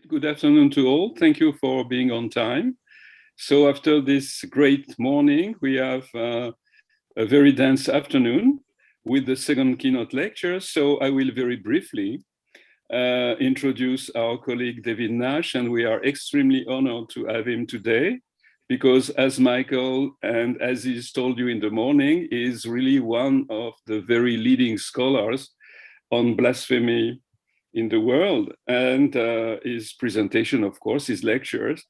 Good afternoon to all. Thank you for being on time. So after this great morning, we have a very dense afternoon with the second keynote lecture. So I will very briefly introduce our colleague David Nash, and we are extremely honored to have him today because, as Michael and Aziz told you in the morning, is really one of the very leading scholars on blasphemy in the world, and his presentation, of course, his lectures,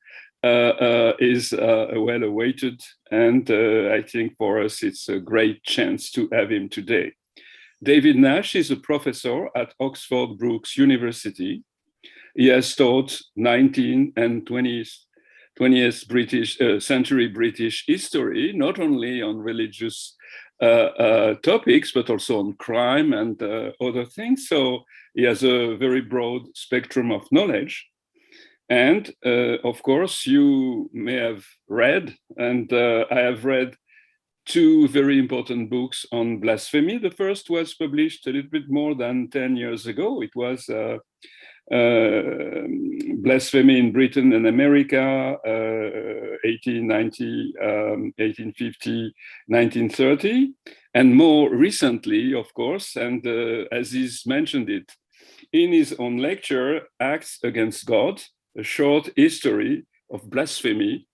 is well awaited, and I think for us it's a great chance to have him today. David Nash is a professor at Oxford Brookes University. He has taught 19th and 20th century British history, not only on religious topics, but also on crime and other things. So he has a very broad spectrum of knowledge. And of course, you may have read, and I have read two very important books on blasphemy. The first was published a little bit more than 10 years ago. It was Blasphemy in Britain and America, 1890, 1850, 1930. And more recently, of course, and Aziz mentioned it in his own lecture, Acts Against God, a short history of blasphemy,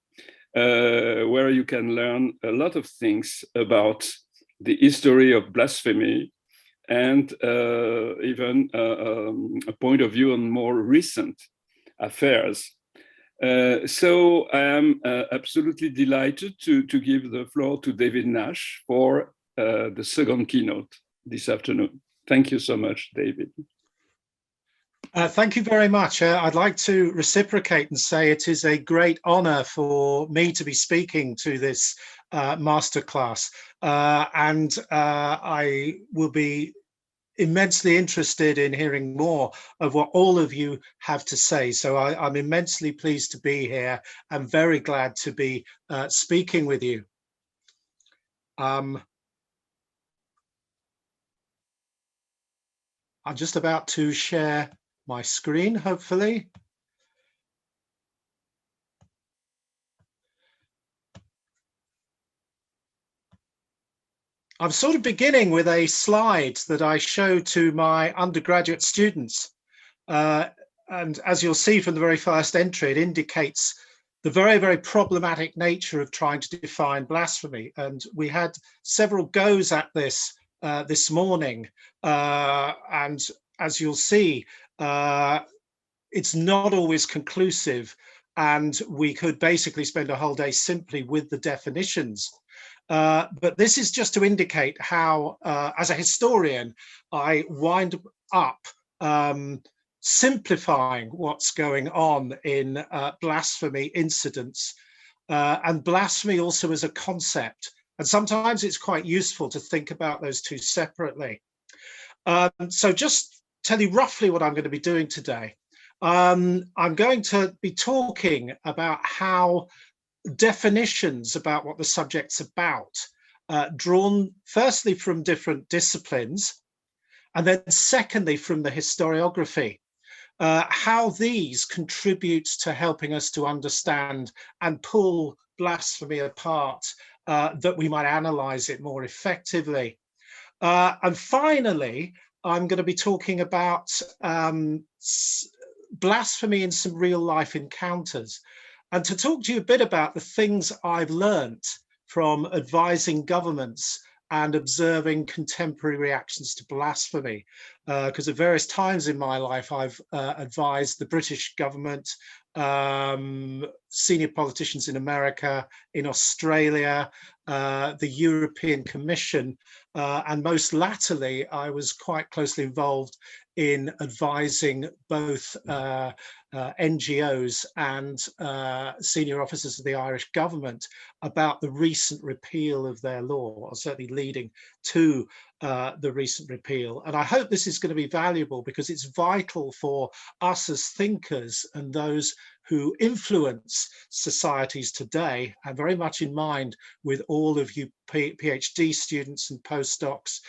where you can learn a lot of things about the history of blasphemy and even a point of view on more recent affairs. So I am absolutely delighted to give the floor to David Nash for the second keynote this afternoon. Thank you so much, David. Thank you very much. I'd like to reciprocate and say it is a great honor for me to be speaking to this masterclass, and I will be immensely interested in hearing more of what all of you have to say. So I'm immensely pleased to be here and very glad to be speaking with you. I'm just about to share my screen, hopefully. I'm sort of beginning with a slide that I show to my undergraduate students. And as you'll see from the very first entry, it indicates the very, very problematic nature of trying to define blasphemy. And we had several goes at this this morning. And as you'll see, it's not always conclusive. And we could basically spend a whole day simply with the definitions. But this is just to indicate how, as a historian, I wind up simplifying what's going on in blasphemy incidents, and blasphemy also as a concept. And sometimes it's quite useful to think about those two separately. So just tell you roughly what I'm going to be doing today. I'm going to be talking about how definitions about what the subject's about, drawn firstly from different disciplines, and then secondly from the historiography, how these contribute to helping us to understand and pull blasphemy apart, that we might analyze it more effectively. And finally, I'm going to be talking about blasphemy in some real life encounters, and to talk to you a bit about the things I've learnt from advising governments and observing contemporary reactions to blasphemy, because at various times in my life I've advised the British government, senior politicians in America, in Australia, the European Commission, and most latterly I was quite closely involved in advising both NGOs and senior officers of the Irish government about the recent repeal of their law, or certainly leading to the recent repeal. And I hope this is going to be valuable because it's vital for us as thinkers and those who influence societies today, and very much in mind with all of you PhD students and postdocs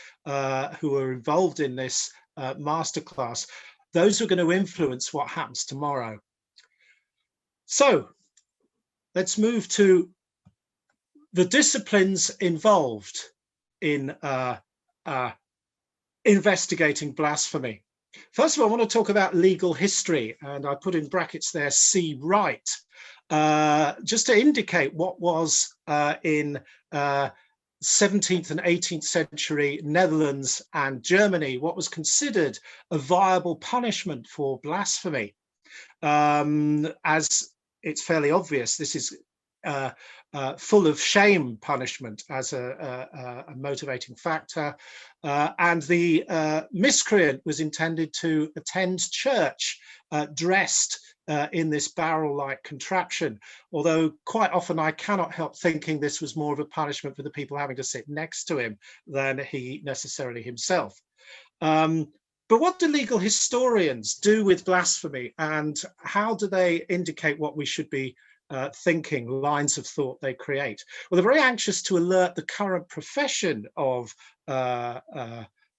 who are involved in this masterclass, those who are going to influence what happens tomorrow. So let's move to the disciplines involved in investigating blasphemy. First of all, I want to talk about legal history, and I put in brackets there C. Right, just to indicate what was in 17th and 18th century Netherlands and Germany, what was considered a viable punishment for blasphemy. As it's fairly obvious, this is full of shame punishment as a motivating factor. And the miscreant was intended to attend church dressed in this barrel-like contraption, although quite often I cannot help thinking this was more of a punishment for the people having to sit next to him than he necessarily himself. But what do legal historians do with blasphemy, and how do they indicate what we should be thinking, lines of thought they create? Well, they're very anxious to alert the current profession of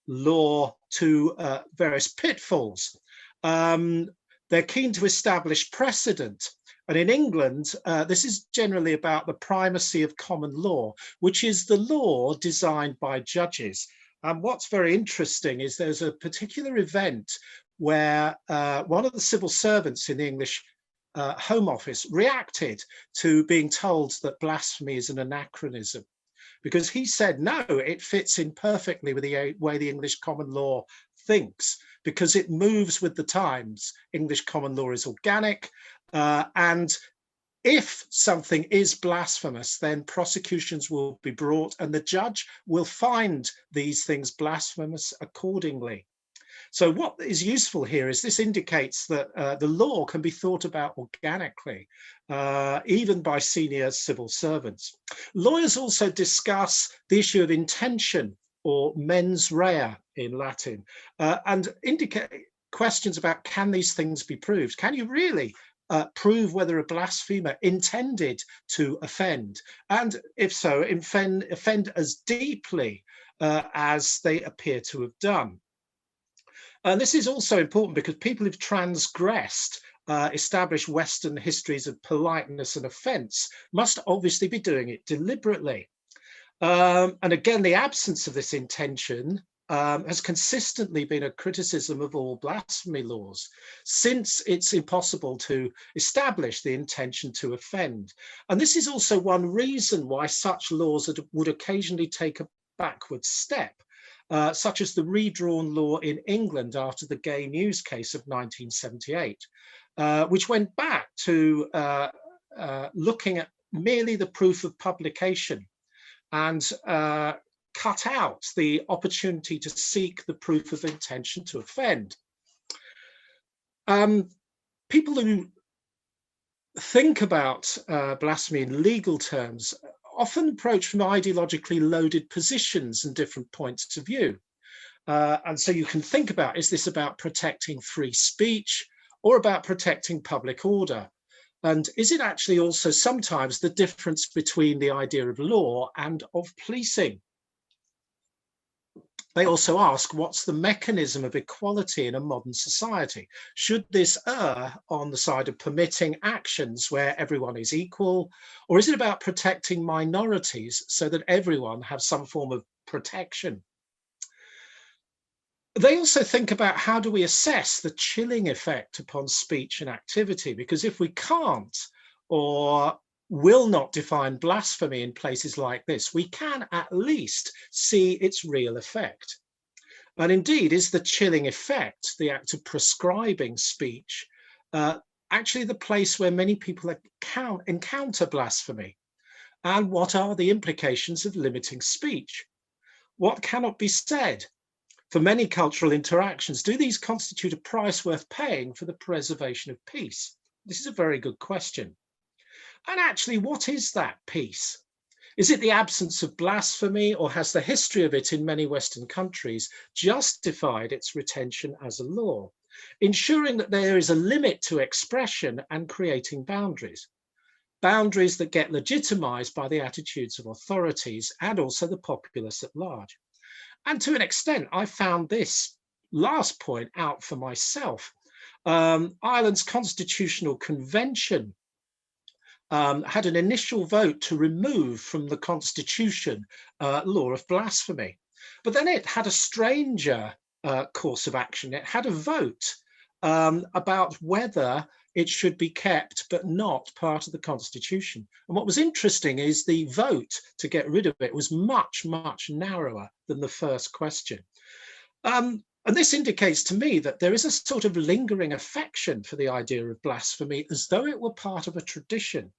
law to various pitfalls. They're keen to establish precedent. And in England, this is generally about the primacy of common law, which is the law designed by judges. And what's very interesting is there's a particular event where one of the civil servants in the English Home Office reacted to being told that blasphemy is an anachronism, because he said, no, it fits in perfectly with the way the English common law thinks, because it moves with the times. English common law is organic, and if something is blasphemous, then prosecutions will be brought and the judge will find these things blasphemous accordingly. So what is useful here is this indicates that the law can be thought about organically, even by senior civil servants. Lawyers also discuss the issue of intention, or mens rea in Latin, and indicate questions about, can these things be proved? Can you really prove whether a blasphemer intended to offend, and if so, offend as deeply as they appear to have done? And this is also important because people who've transgressed established Western histories of politeness and offence must obviously be doing it deliberately. And again, the absence of this intention has consistently been a criticism of all blasphemy laws, since it's impossible to establish the intention to offend. And this is also one reason why such laws would occasionally take a backward step, such as the redrawn law in England after the gay news case of 1978, which went back to looking at merely the proof of publication and cut out the opportunity to seek the proof of intention to offend. People who think about blasphemy in legal terms often approach from ideologically loaded positions and different points of view. And so you can think about, is this about protecting free speech or about protecting public order? And is it actually also sometimes the difference between the idea of law and of policing? They also ask, what's the mechanism of equality in a modern society? Should this err on the side of permitting actions where everyone is equal, or is it about protecting minorities so that everyone has some form of protection? They also think about, how do we assess the chilling effect upon speech and activity? Because if we can't or will not define blasphemy in places like this, we can at least see its real effect. And indeed, is the chilling effect, the act of prescribing speech, actually the place where many people encounter blasphemy? And what are the implications of limiting speech? What cannot be said? For many cultural interactions, do these constitute a price worth paying for the preservation of peace? This is a very good question. And actually, what is that peace? Is it the absence of blasphemy, or has the history of it in many Western countries justified its retention as a law, ensuring that there is a limit to expression and creating boundaries that get legitimized by the attitudes of authorities and also the populace at large? And to an extent, I found this last point out for myself. Ireland's Constitutional Convention had an initial vote to remove from the Constitution law of blasphemy. But then it had a stranger course of action. It had a vote about whether it should be kept but not part of the Constitution. And what was interesting is the vote to get rid of it was much, much narrower than the first question. And this indicates to me that there is a sort of lingering affection for the idea of blasphemy as though it were part of a tradition.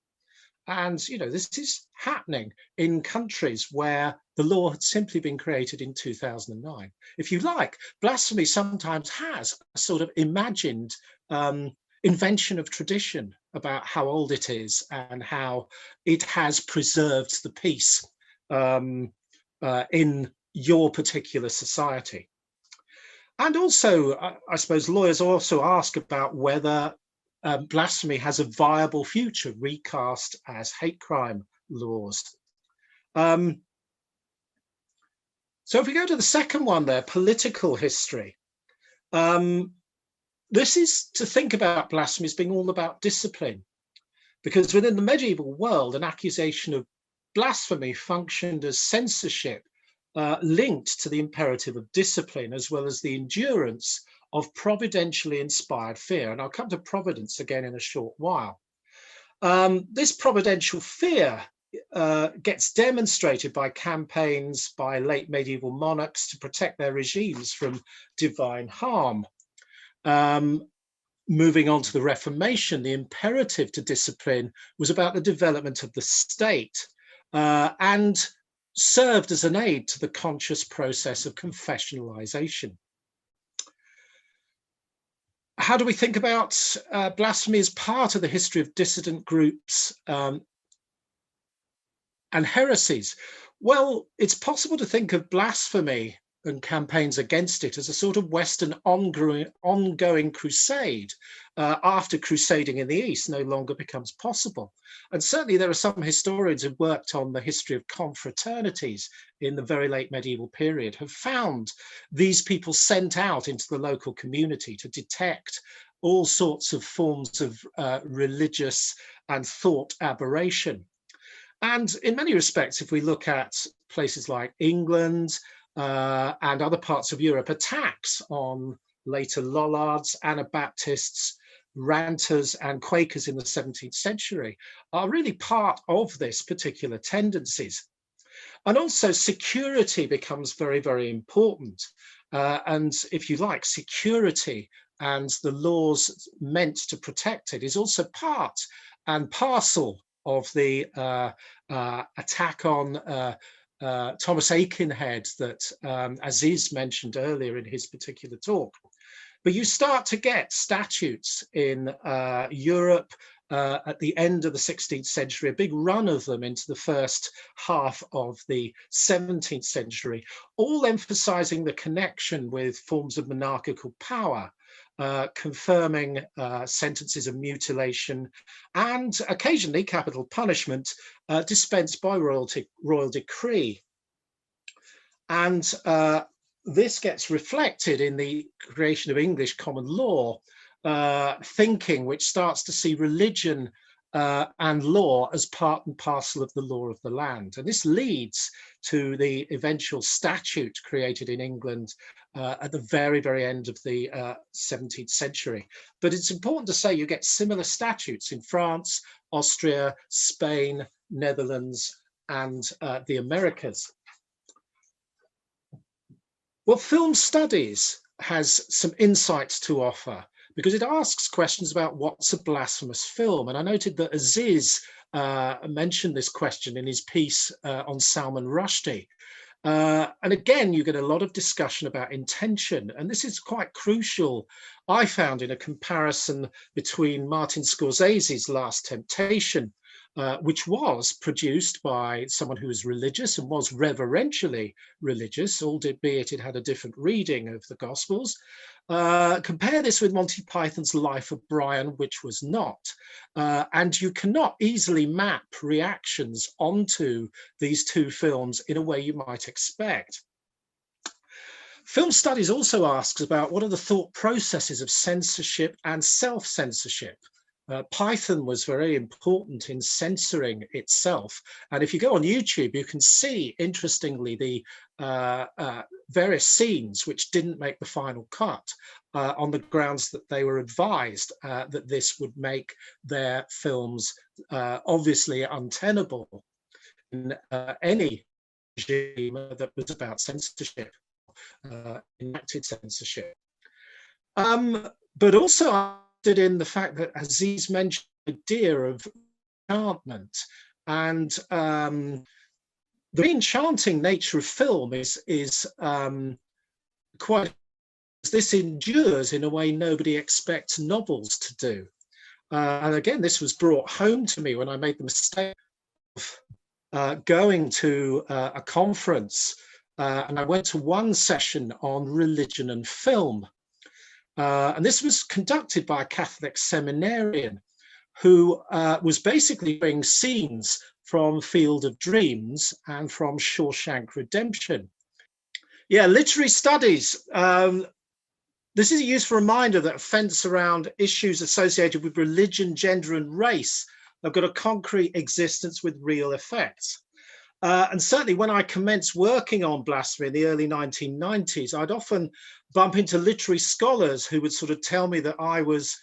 And, you know, this is happening in countries where the law had simply been created in 2009. If you like, blasphemy sometimes has a sort of imagined invention of tradition about how old it is and how it has preserved the peace in your particular society. And also, I suppose lawyers also ask about whether blasphemy has a viable future recast as hate crime laws. So if we go to the second one there, political history, this is to think about blasphemy as being all about discipline, because within the medieval world, an accusation of blasphemy functioned as censorship linked to the imperative of discipline, as well as the endurance of providentially inspired fear. And I'll come to providence again in a short while. This providential fear gets demonstrated by campaigns by late medieval monarchs to protect their regimes from divine harm. Moving on to the Reformation, the imperative to discipline was about the development of the state and served as an aid to the conscious process of confessionalization. How do we think about blasphemy as part of the history of dissident groups and heresies? Well, it's possible to think of blasphemy and campaigns against it as a sort of Western ongoing crusade after crusading in the East no longer becomes possible. And certainly there are some historians who've worked on the history of confraternities in the very late medieval period, have found these people sent out into the local community to detect all sorts of forms of religious and thought aberration. And in many respects, if we look at places like England, and other parts of Europe, attacks on later Lollards, Anabaptists, Ranters and Quakers in the 17th century are really part of this particular tendencies. And also security becomes very, very important. And if you like, security and the laws meant to protect it is also part and parcel of the attack on Thomas Aikenhead that Aziz mentioned earlier in his particular talk. But you start to get statutes in Europe at the end of the 16th century, a big run of them into the first half of the 17th century, all emphasizing the connection with forms of monarchical power, confirming sentences of mutilation and occasionally capital punishment dispensed by royal decree. And this gets reflected in the creation of English common law thinking, which starts to see religion and law as part and parcel of the law of the land. And this leads to the eventual statute created in England at the very, very end of the 17th century. But it's important to say you get similar statutes in France, Austria, Spain, Netherlands, and the Americas. Well, film studies has some insights to offer because it asks questions about what's a blasphemous film. And I noted that Aziz mentioned this question in his piece on Salman Rushdie. And again, you get a lot of discussion about intention. And this is quite crucial, I found, in a comparison between Martin Scorsese's Last Temptation, which was produced by someone who was religious and was reverentially religious, albeit it had a different reading of the Gospels. Compare this with Monty Python's Life of Brian, which was not. And you cannot easily map reactions onto these two films in a way you might expect. Film studies also asks about what are the thought processes of censorship and self-censorship. Python was very important in censoring itself. And if you go on YouTube, you can see, interestingly, the various scenes which didn't make the final cut on the grounds that they were advised that this would make their films obviously untenable in any regime that was about censorship, enacted censorship. But also I did in the fact that Aziz mentioned the idea of enchantment, and the enchanting nature of film is quite, this endures in a way nobody expects novels to do. And again, this was brought home to me when I made the mistake of going to a conference, and I went to one session on religion and film. And this was conducted by a Catholic seminarian who was basically doing scenes from Field of Dreams and from Shawshank Redemption. Yeah, literary studies. This is a useful reminder that offence around issues associated with religion, gender, and race have got a concrete existence with real effects. And certainly when I commenced working on blasphemy in the early 1990s, I'd often bump into literary scholars who would sort of tell me that I was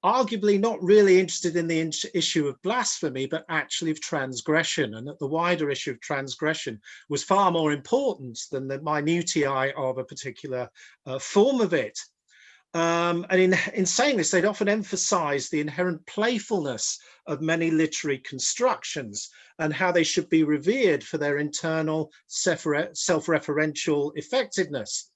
arguably not really interested in the issue of blasphemy, but actually of transgression, and that the wider issue of transgression was far more important than the minutiae of a particular form of it. And in saying this, they'd often emphasize the inherent playfulness of many literary constructions and how they should be revered for their internal self-referential effectiveness.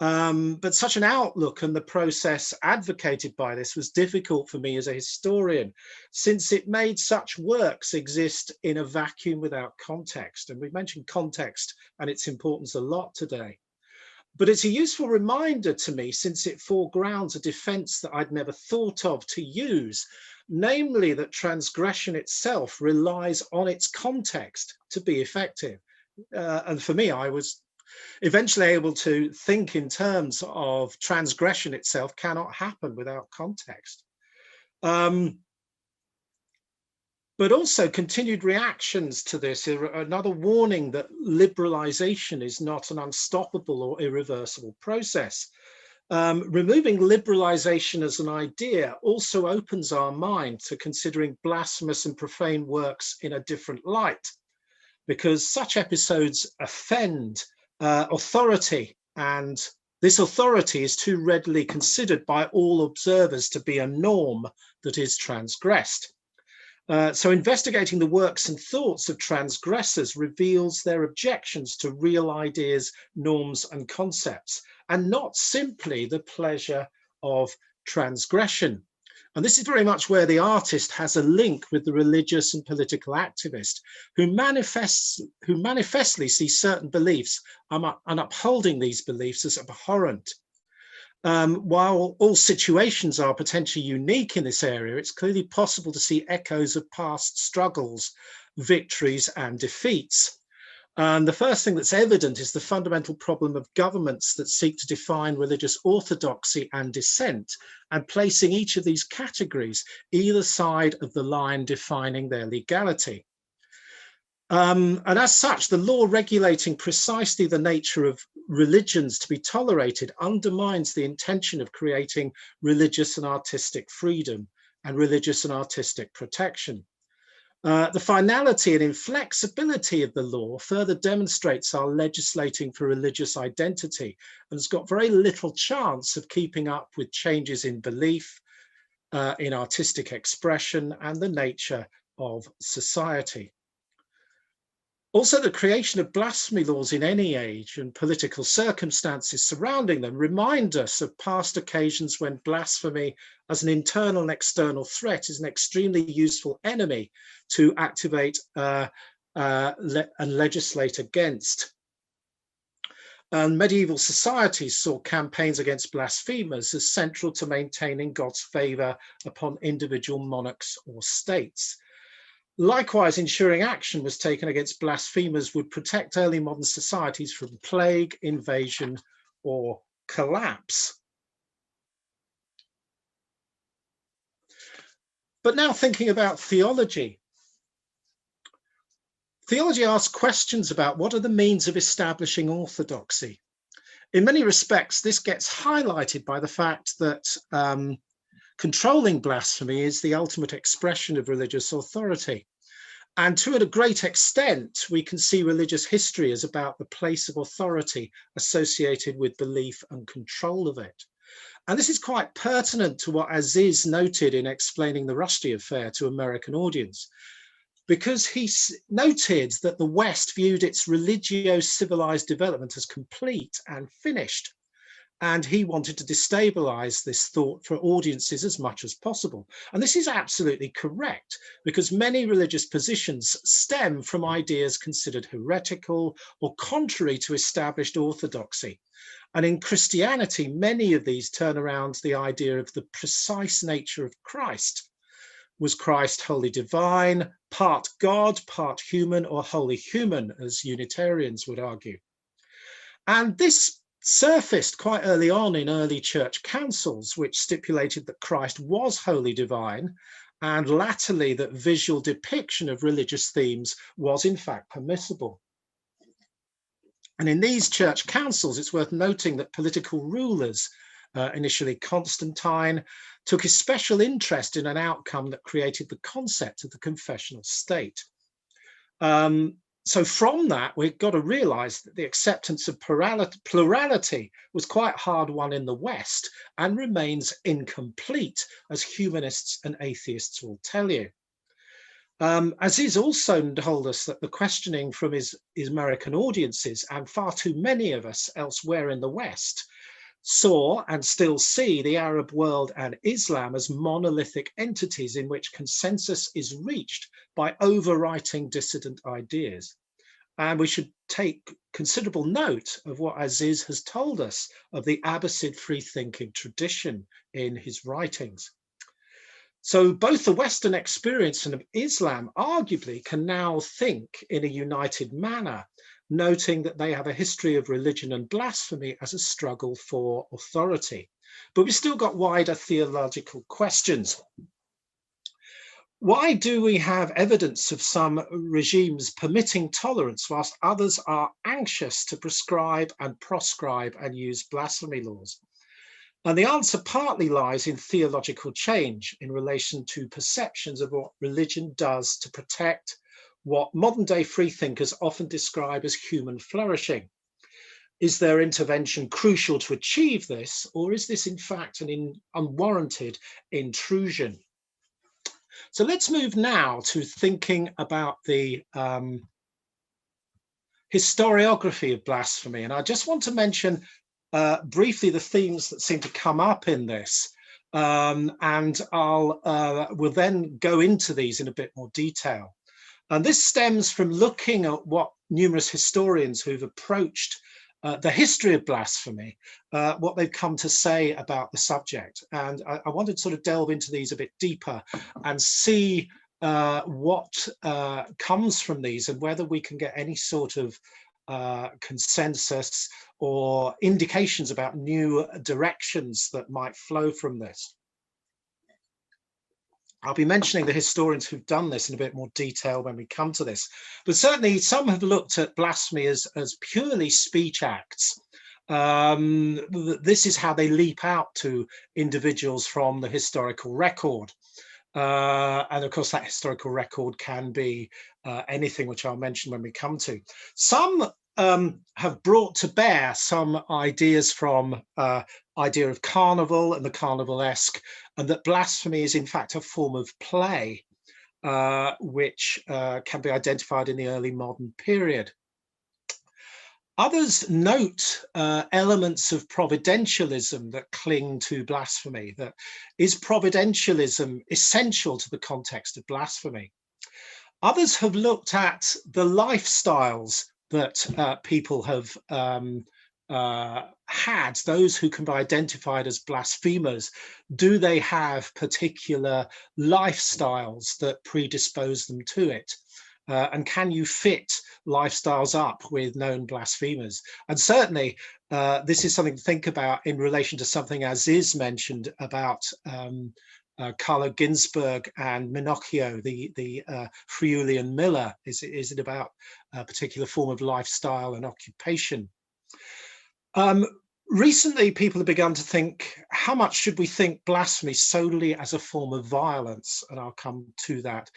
But such an outlook and the process advocated by this was difficult for me as a historian, since it made such works exist in a vacuum without context. And we've mentioned context and its importance a lot today. But it's a useful reminder to me, since it foregrounds a defense that I'd never thought of to use, namely that transgression itself relies on its context to be effective. And for me, I was eventually able to think in terms of transgression itself cannot happen without context. But also continued reactions to this are another warning that liberalization is not an unstoppable or irreversible process. Removing liberalization as an idea also opens our mind to considering blasphemous and profane works in a different light, because such episodes offend authority, and this authority is too readily considered by all observers to be a norm that is transgressed. So investigating the works and thoughts of transgressors reveals their objections to real ideas, norms, and concepts, and not simply the pleasure of transgression. And this is very much where the artist has a link with the religious and political activist who manifestly sees certain beliefs and upholding these beliefs as abhorrent. While all situations are potentially unique in this area, it's clearly possible to see echoes of past struggles, victories, and defeats. And the first thing that's evident is the fundamental problem of governments that seek to define religious orthodoxy and dissent, and placing each of these categories either side of the line defining their legality. And as such, the law regulating precisely the nature of religions to be tolerated undermines the intention of creating religious and artistic freedom and religious and artistic protection. The finality and inflexibility of the law further demonstrates our legislating for religious identity and has got very little chance of keeping up with changes in belief, in artistic expression, and the nature of society. Also, the creation of blasphemy laws in any age and political circumstances surrounding them remind us of past occasions when blasphemy as an internal and external threat is an extremely useful enemy to activate and legislate against. And medieval societies saw campaigns against blasphemers as central to maintaining God's favour upon individual monarchs or states. Likewise, ensuring action was taken against blasphemers would protect early modern societies from plague, invasion, or collapse. But now thinking about theology. Theology asks questions about what are the means of establishing orthodoxy. In many respects, this gets highlighted by the fact that controlling blasphemy is the ultimate expression of religious authority. And to a great extent, we can see religious history as about the place of authority associated with belief and control of it. And this is quite pertinent to what Aziz noted in explaining the Rushdie affair to American audience, because he noted that the West viewed its religio-civilized development as complete and finished. And he wanted to destabilize this thought for audiences as much as possible. And this is absolutely correct, because many religious positions stem from ideas considered heretical or contrary to established orthodoxy. And in Christianity, many of these turn around the idea of the precise nature of Christ. Was Christ wholly divine, part God, part human, or wholly human, as Unitarians would argue? And this surfaced quite early on in early church councils, which stipulated that Christ was wholly divine, and latterly that visual depiction of religious themes was in fact permissible. And in these church councils, it's worth noting that political rulers, initially Constantine, took a special interest in an outcome that created the concept of the confessional state. So from that, we've got to realize that the acceptance of plurality was quite hard won in the West and remains incomplete, as humanists and atheists will tell you. Aziz also told us that the questioning from his American audiences, and far too many of us elsewhere in the West, saw and still see the Arab world and Islam as monolithic entities in which consensus is reached by overwriting dissident ideas. And we should take considerable note of what Aziz has told us of the Abbasid free-thinking tradition in his writings. So both the Western experience and of Islam arguably can now think in a united manner, noting that they have a history of religion and blasphemy as a struggle for authority. But we've still got wider theological questions. Why do we have evidence of some regimes permitting tolerance whilst others are anxious to prescribe and proscribe and use blasphemy laws? And the answer partly lies in theological change in relation to perceptions of what religion does to protect what modern day freethinkers often describe as human flourishing. Is their intervention crucial to achieve this, or is this in fact an unwarranted intrusion? So let's move now to thinking about the historiography of blasphemy. And I just want to mention briefly the themes that seem to come up in this. And we'll then go into these in a bit more detail. And this stems from looking at what numerous historians who've approached the history of blasphemy, what they've come to say about the subject. And I wanted to sort of delve into these a bit deeper and see what comes from these and whether we can get any sort of consensus or indications about new directions that might flow from this. I'll be mentioning the historians who've done this in a bit more detail when we come to this, but certainly some have looked at blasphemy as purely speech acts. This is how they leap out to individuals from the historical record. And of course, that historical record can be anything, which I'll mention when we come to. Some have brought to bear some ideas from idea of carnival and the carnivalesque, and that blasphemy is in fact a form of play, which can be identified in the early modern period. Others note elements of providentialism that cling to blasphemy. That is providentialism essential to the context of blasphemy? Others have looked at the lifestyles that people have had, those who can be identified as blasphemers. Do they have particular lifestyles that predispose them to it? And can you fit lifestyles up with known blasphemers? And certainly this is something to think about in relation to something Aziz mentioned about Carlo Ginzburg and Minocchio, the Friulian Miller? Is it about a particular form of lifestyle and occupation? Recently, people have begun to think, how much should we think blasphemy solely as a form of violence? And I'll come to that.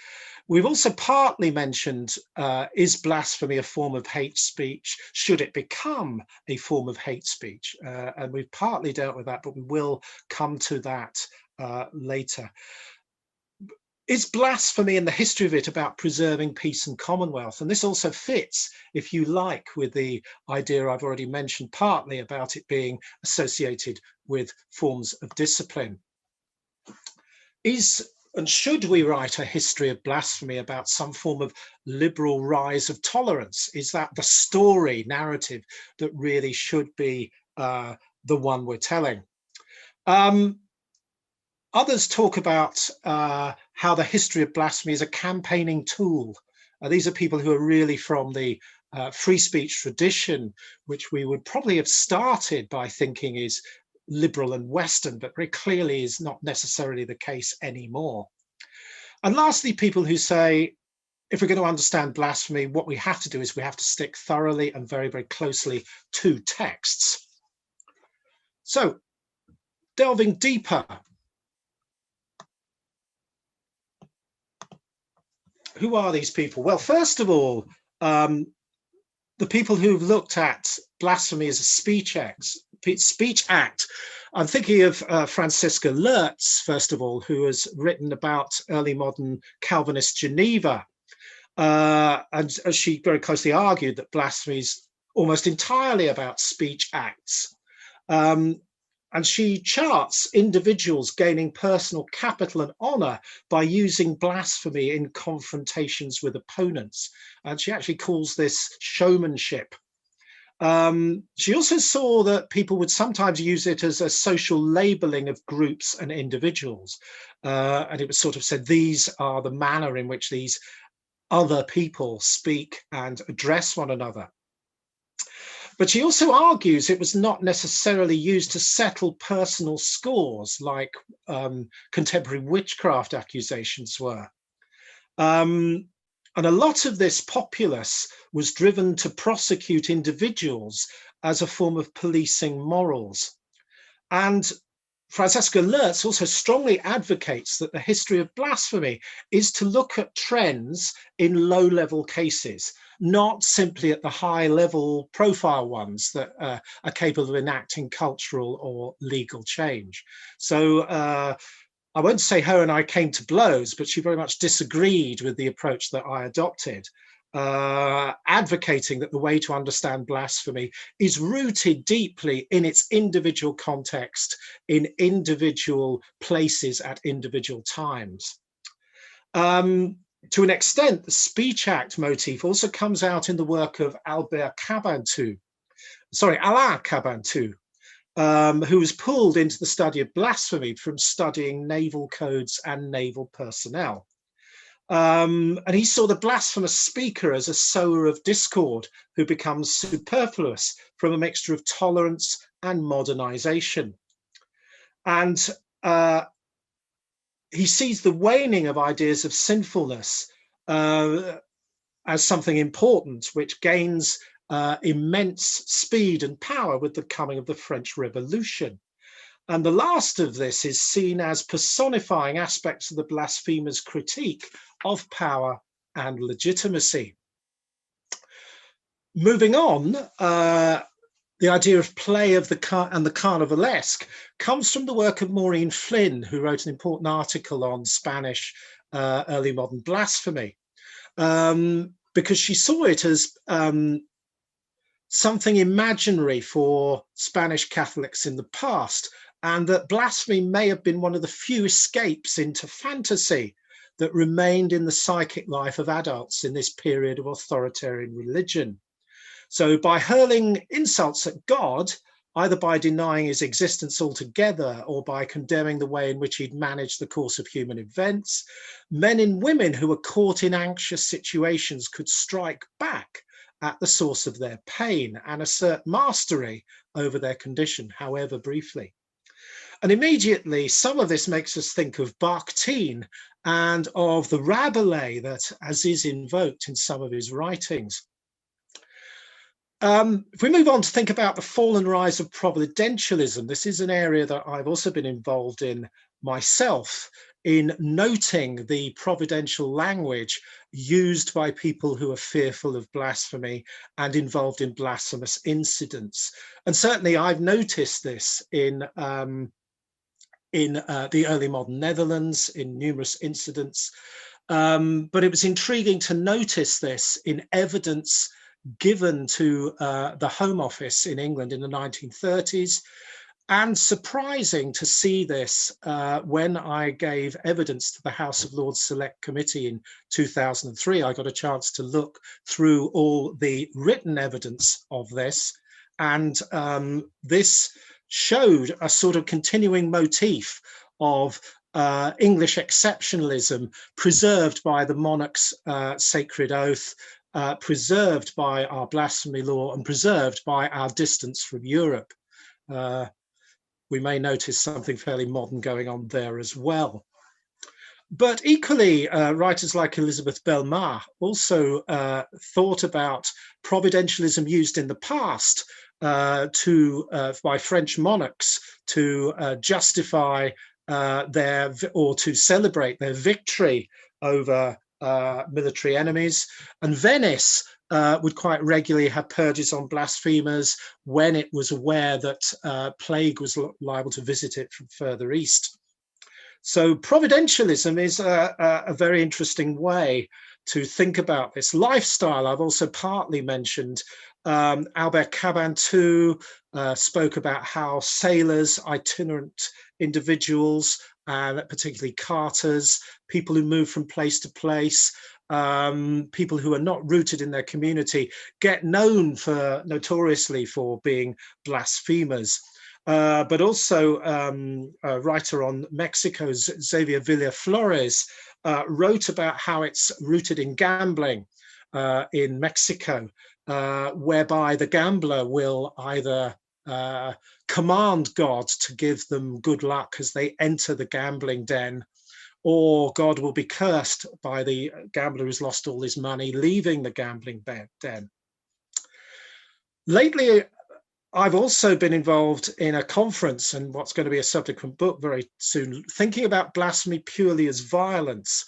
We've also partly mentioned, is blasphemy a form of hate speech? Should it become a form of hate speech? And we've partly dealt with that, but we will come to that later. Is blasphemy and the history of it about preserving peace and commonwealth? And this also fits, if you like, with the idea I've already mentioned, partly about it being associated with forms of discipline. And should we write a history of blasphemy about some form of liberal rise of tolerance? Is that the story narrative that really should be the one we're telling? Others talk about how the history of blasphemy is a campaigning tool. These are people who are really from the free speech tradition, which we would probably have started by thinking is liberal and Western, but very clearly is not necessarily the case anymore. And lastly, people who say, if we're going to understand blasphemy, what we have to do is we have to stick thoroughly and very, very closely to texts. So, delving deeper, who are these people? Well, first of all, the people who've looked at blasphemy as a speech act. I'm thinking of Franziska Lertz, first of all, who has written about early modern Calvinist Geneva. And she very closely argued that blasphemy is almost entirely about speech acts. And she charts individuals gaining personal capital and honor by using blasphemy in confrontations with opponents. And she actually calls this showmanship. She also saw that people would sometimes use it as a social labeling of groups and individuals. And it was sort of said, these are the manner in which these other people speak and address one another. But she also argues it was not necessarily used to settle personal scores like contemporary witchcraft accusations were. And a lot of this populace was driven to prosecute individuals as a form of policing morals. And Franziska Lertz also strongly advocates that the history of blasphemy is to look at trends in low-level cases, not simply at the high-level profile ones that are capable of enacting cultural or legal change. So I won't say her and I came to blows, but she very much disagreed with the approach that I adopted, advocating that the way to understand blasphemy is rooted deeply in its individual context, in individual places at individual times. To an extent, the speech act motif also comes out in the work of Alain Cabantu, who was pulled into the study of blasphemy from studying naval codes and naval personnel. And he saw the blasphemous speaker as a sower of discord who becomes superfluous from a mixture of tolerance and modernization. And he sees the waning of ideas of sinfulness as something important, which gains immense speed and power with the coming of the French Revolution. And the last of this is seen as personifying aspects of the blasphemer's critique of power and legitimacy. Moving on, the idea of play of the carnivalesque comes from the work of Maureen Flynn, who wrote an important article on Spanish early modern blasphemy, because she saw it as something imaginary for Spanish Catholics in the past, and that blasphemy may have been one of the few escapes into fantasy that remained in the psychic life of adults in this period of authoritarian religion. So by hurling insults at God, either by denying his existence altogether or by condemning the way in which he'd managed the course of human events, men and women who were caught in anxious situations could strike back at the source of their pain and assert mastery over their condition, however briefly. And immediately, some of this makes us think of Bakhtin and of the Rabelais that Aziz invoked in some of his writings. If we move on to think about the fall and rise of providentialism, this is an area that I've also been involved in myself, in noting the providential language used by people who are fearful of blasphemy and involved in blasphemous incidents. And certainly I've noticed this in the early modern Netherlands, in numerous incidents. But it was intriguing to notice this in evidence given to the Home Office in England in the 1930s, and surprising to see this when I gave evidence to the House of Lords Select Committee in 2003. I got a chance to look through all the written evidence of this, and this showed a sort of continuing motif of English exceptionalism preserved by the monarch's sacred oath, preserved by our blasphemy law, and preserved by our distance from Europe. We may notice something fairly modern going on there as well. But equally, writers like Elizabeth Belmar also thought about providentialism used in the past by French monarchs to justify or to celebrate their victory over military enemies. And Venice would quite regularly have purges on blasphemers when it was aware that plague was liable to visit it from further east. So providentialism is a very interesting way to think about this. Lifestyle, I've also partly mentioned. Albert Cabantu spoke about how sailors, itinerant individuals, particularly carters, people who move from place to place, people who are not rooted in their community, get known notoriously for being blasphemers. But also a writer on Mexico, Xavier Villaflores, wrote about how it's rooted in gambling in Mexico, whereby the gambler will either command God to give them good luck as they enter the gambling den, or God will be cursed by the gambler who's lost all his money leaving the gambling den. Lately, I've also been involved in a conference, and what's going to be a subsequent book very soon, thinking about blasphemy purely as violence.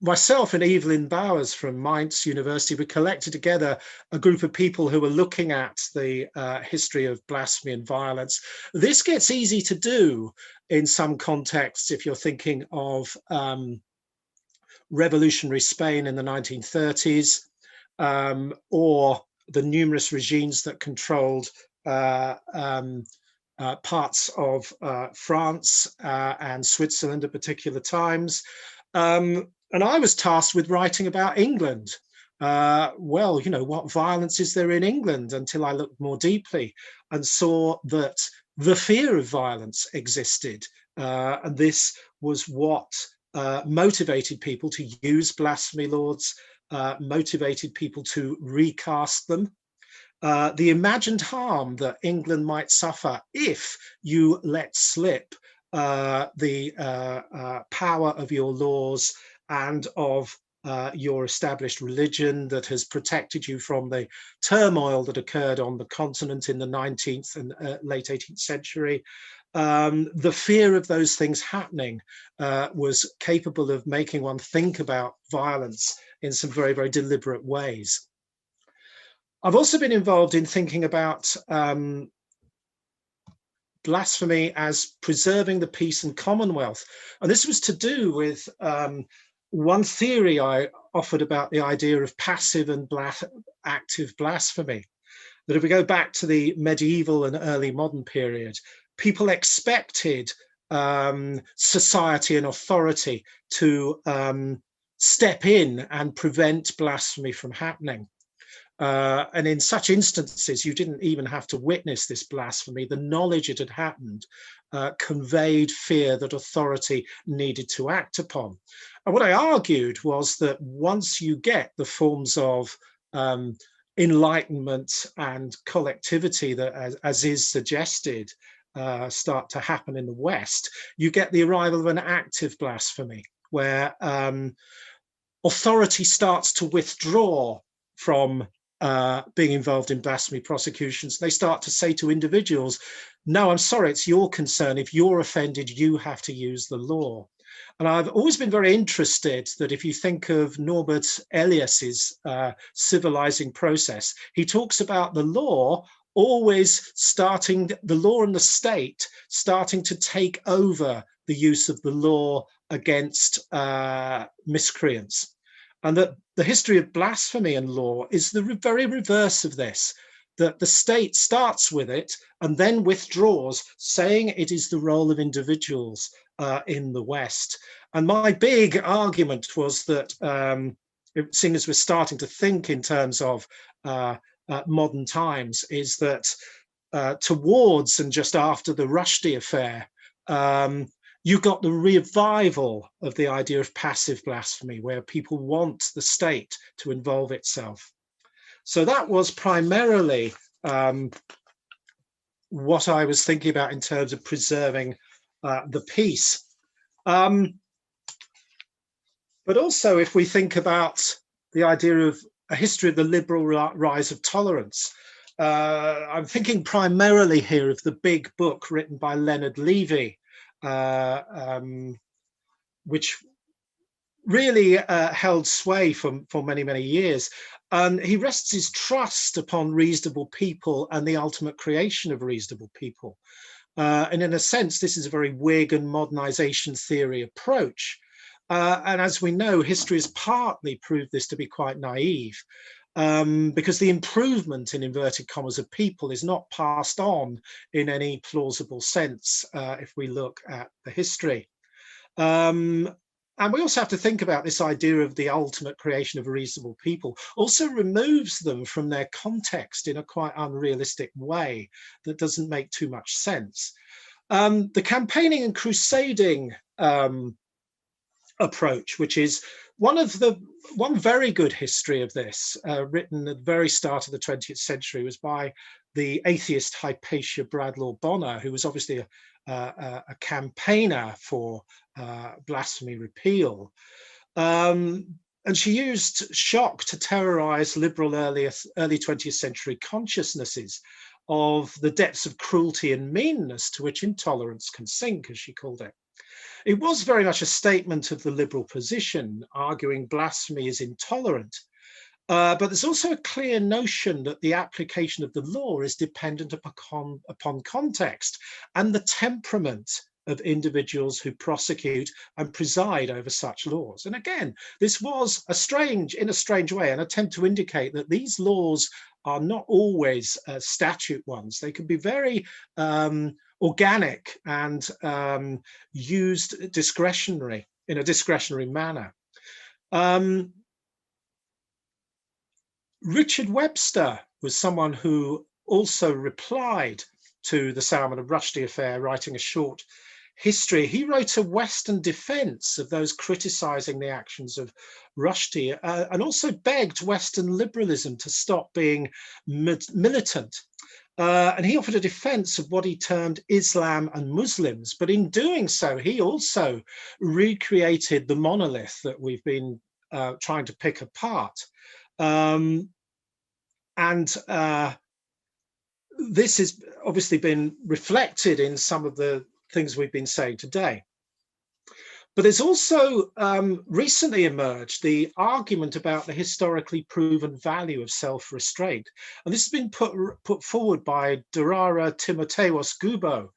Myself and Evelyn Bowers from Mainz University, we collected together a group of people who were looking at the history of blasphemy and violence. This gets easy to do in some contexts if you're thinking of revolutionary Spain in the 1930s, or the numerous regimes that controlled parts of France and Switzerland at particular times. And I was tasked with writing about England. Well, you know, what violence is there in England, until I looked more deeply and saw that the fear of violence existed. And this was what motivated people to use blasphemy laws, motivated people to recast them. The imagined harm that England might suffer if you let slip the power of your laws and of your established religion that has protected you from the turmoil that occurred on the continent in the 19th and late 18th century. The fear of those things happening was capable of making one think about violence in some very, very deliberate ways. I've also been involved in thinking about blasphemy as preserving the peace and commonwealth. And this was to do with one theory I offered about the idea of passive and active blasphemy. That if we go back to the medieval and early modern period, people expected society and authority to step in and prevent blasphemy from happening. And in such instances, you didn't even have to witness this blasphemy. The knowledge it had happened conveyed fear that authority needed to act upon. And what I argued was that once you get the forms of enlightenment and collectivity that, as is suggested, start to happen in the West, you get the arrival of an active blasphemy, where authority starts to withdraw from being involved in blasphemy prosecutions. They start to say to individuals, no, I'm sorry, it's your concern. If you're offended, you have to use the law. And I've always been very interested that if you think of Norbert Elias's civilizing process, he talks about the law always starting, the law and the state starting to take over the use of the law against miscreants. And that the history of blasphemy and law is the very reverse of this, that the state starts with it and then withdraws, saying it is the role of individuals in the West. And my big argument was that, seeing as we're starting to think in terms of modern times, is that towards and just after the Rushdie affair, you got the revival of the idea of passive blasphemy, where people want the state to involve itself. So that was primarily what I was thinking about in terms of preserving the peace. But also, if we think about the idea of a history of the liberal rise of tolerance, I'm thinking primarily here of the big book written by Leonard Levy, which really held sway for many, many years. And he rests his trust upon reasonable people and the ultimate creation of reasonable people. And in a sense, this is a very Whig and modernization theory approach. And as we know, history has partly proved this to be quite naive, because the improvement in inverted commas of people is not passed on in any plausible sense if we look at the history. And we also have to think about this idea of the ultimate creation of reasonable people also removes them from their context in a quite unrealistic way that doesn't make too much sense. The campaigning and crusading approach, which is one very good history of this, written at the very start of the 20th century, was by the atheist Hypatia Bradlaugh Bonner, who was obviously a campaigner for blasphemy repeal. And she used shock to terrorize liberal early 20th century consciousnesses of the depths of cruelty and meanness to which intolerance can sink, as she called it. It was very much a statement of the liberal position, arguing blasphemy is intolerant. But there's also a clear notion that the application of the law is dependent upon context and the temperament of individuals who prosecute and preside over such laws. And again, this was in a strange way, an attempt to indicate that these laws are not always statute ones. They can be very organic and used in a discretionary manner. Richard Webster was someone who also replied to the Salman and Rushdie affair, writing a short history. He wrote a Western defense of those criticizing the actions of Rushdie, and also begged Western liberalism to stop being militant. And he offered a defense of what he termed Islam and Muslims. But in doing so, he also recreated the monolith that we've been trying to pick apart. This has obviously been reflected in some of the things we've been saying today. But there's also recently emerged the argument about the historically proven value of self-restraint. And this has been put forward by Durara Timoteos Gubo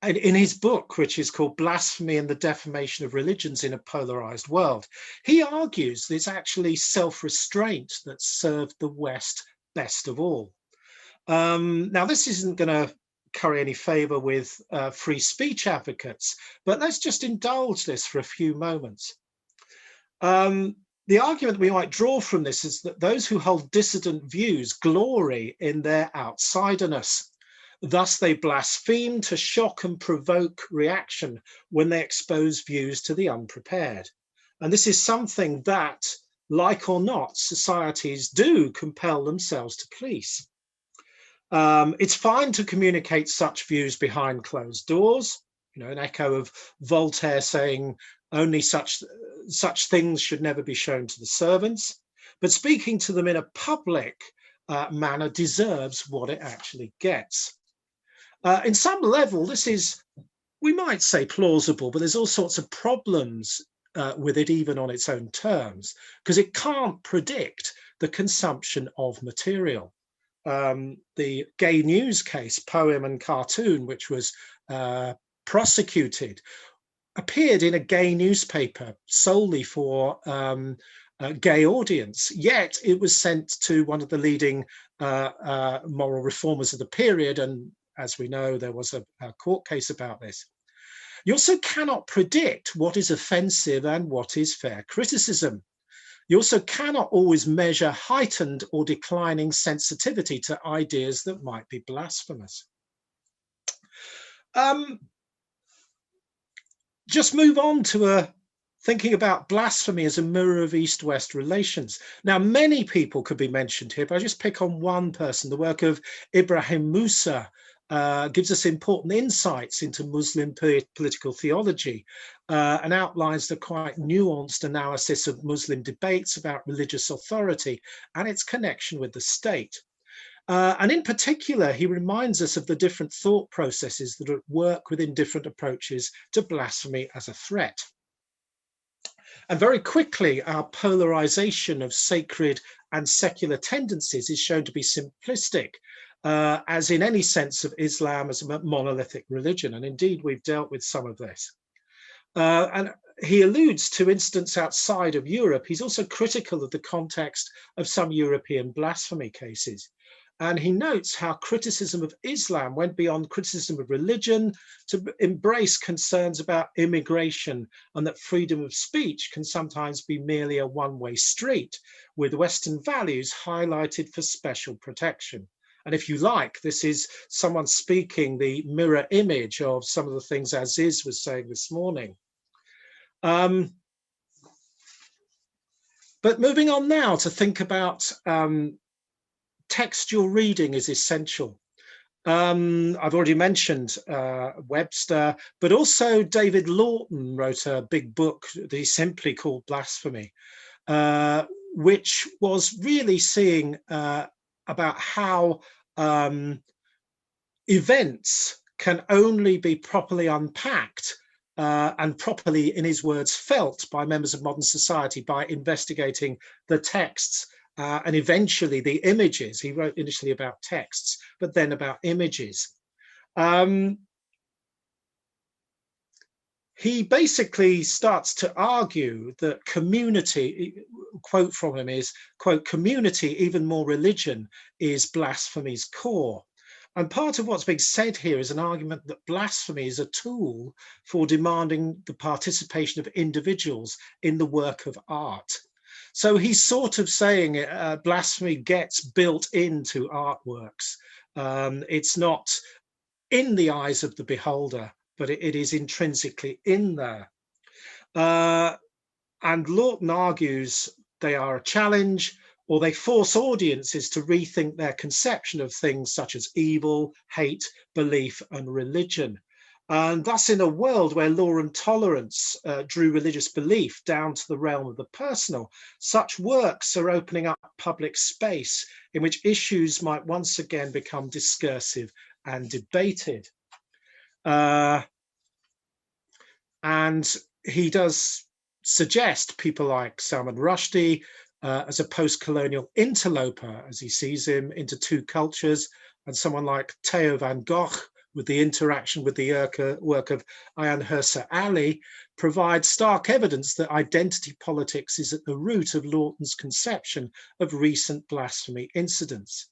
in his book, which is called Blasphemy and the Defamation of Religions in a Polarized World. He argues that it's actually self-restraint that served the West best of all. Now, this isn't going to curry any favor with free speech advocates, but let's just indulge this for a few moments. The argument we might draw from this is that those who hold dissident views glory in their outsiderness. Thus, they blaspheme to shock and provoke reaction when they expose views to the unprepared. And this is something that like or not, societies do compel themselves to police. It's fine to communicate such views behind closed doors, an echo of Voltaire saying only such things should never be shown to the servants, but speaking to them in a public manner deserves what it actually gets. In some level, this is, we might say, plausible, but there's all sorts of problems with it, even on its own terms, because it can't predict the consumption of material. The gay news case, Poem and Cartoon, which was prosecuted, appeared in a gay newspaper solely for a gay audience, yet it was sent to one of the leading moral reformers of the period, and as we know, there was a court case about this. You also cannot predict what is offensive and what is fair criticism. You also cannot always measure heightened or declining sensitivity to ideas that might be blasphemous. Just move on to thinking about blasphemy as a mirror of East-West relations. Now, many people could be mentioned here, but I just pick on one person. The work of Ibrahim Musa gives us important insights into Muslim political theology and outlines the quite nuanced analysis of Muslim debates about religious authority and its connection with the state. And in particular, he reminds us of the different thought processes that are at work within different approaches to blasphemy as a threat. And very quickly, our polarization of sacred and secular tendencies is shown to be simplistic, as in any sense of Islam as a monolithic religion. And indeed, we've dealt with some of this. And he alludes to incidents outside of Europe. He's also critical of the context of some European blasphemy cases. And he notes how criticism of Islam went beyond criticism of religion to embrace concerns about immigration, and that freedom of speech can sometimes be merely a one-way street, with Western values highlighted for special protection. And if you like, this is someone speaking the mirror image of some of the things Aziz was saying this morning. But moving on now to think about textual reading is essential. I've already mentioned Webster, but also David Lawton wrote a big book that he simply called Blasphemy, which was really seeing about how events can only be properly unpacked and properly, in his words, felt by members of modern society by investigating the texts and eventually the images. He wrote initially about texts, but then about images. He basically starts to argue that community, quote from him is, quote, community, even more religion, is blasphemy's core. And part of what's being said here is an argument that blasphemy is a tool for demanding the participation of individuals in the work of art. So he's sort of saying blasphemy gets built into artworks. It's not in the eyes of the beholder, but it is intrinsically in there. And Lawton argues they are a challenge, or they force audiences to rethink their conception of things such as evil, hate, belief, and religion. And thus, in a world where law and tolerance drew religious belief down to the realm of the personal, such works are opening up public space in which issues might once again become discursive and debated. And he does suggest people like Salman Rushdie as a post-colonial interloper, as he sees him, into two cultures, and someone like Theo van Gogh, with the interaction with the work of Ayaan Hirsi Ali, provides stark evidence that identity politics is at the root of Lawton's conception of recent blasphemy incidents.